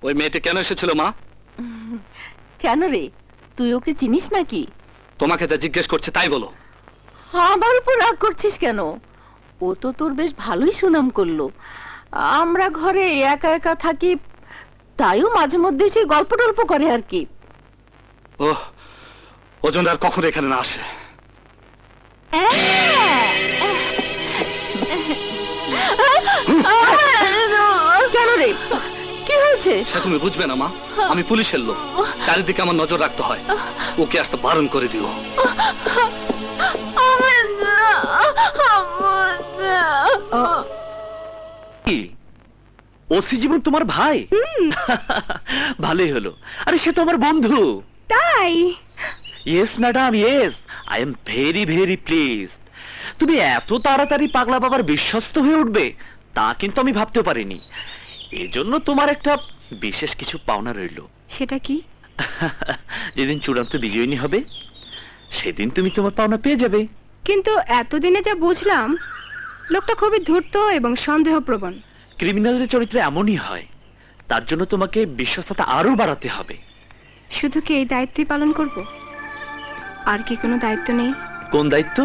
ওই মেয়েটা কেন এসেছিল মা? কেন রে, তুই ওকে চিনিস নাকি? তোমাকে যা জিজ্ঞেস করছে তাই বলো। আমার উপর রাগ করছিস কেন? ও তো তোর বেশ ভালোই সুনাম করলো। আমরা ঘরে একা একা থাকি, তাইও মাঝে মধ্যে সে গল্প টল্প করে আর কি। ওহ, ওজন আর কখনো এখানে না আসে। কেন রে, কি হয়েছে? সে তুমি বুঝবে না মা, আমি পুলিশের লোক, চারিদিকে আমার নজর রাখতে হয়। ওকে আসতে বারণ করে দিও। ওসি জীবন তোমার ভাই? ভালোই হলো। আরে সে তো আমার বন্ধু। তাই? Yes madam, yes, I am very very pleased. তুমি এত তাড়াতাড়ি পাগলা বাবার বিশ্বস্ত হয়ে উঠবে তা কিন্তু আমি ভাবতে পারিনি। এজন্য তোমার একটা বিশেষ কিছু পাওনা রইল। সেটা কি? যেদিন চূড়ান্ত বিজয়িনী হবে সেদিন তুমি তোমার পাওনা পেয়ে যাবে। কিন্তু এতদিনে যা বুঝলাম, লোকটা খুবই ধূর্ত এবং সন্দেহপ্রবণ। ক্রিমিনালের চরিত্র এমনই হয়, তার জন্য তোমাকে বিশ্বস্ততা আরো বাড়াতে হবে। শুধু কি এই দায়িত্বই পালন করব? আর কি কোনো দায়িত্ব নেই? কোন দায়িত্ব?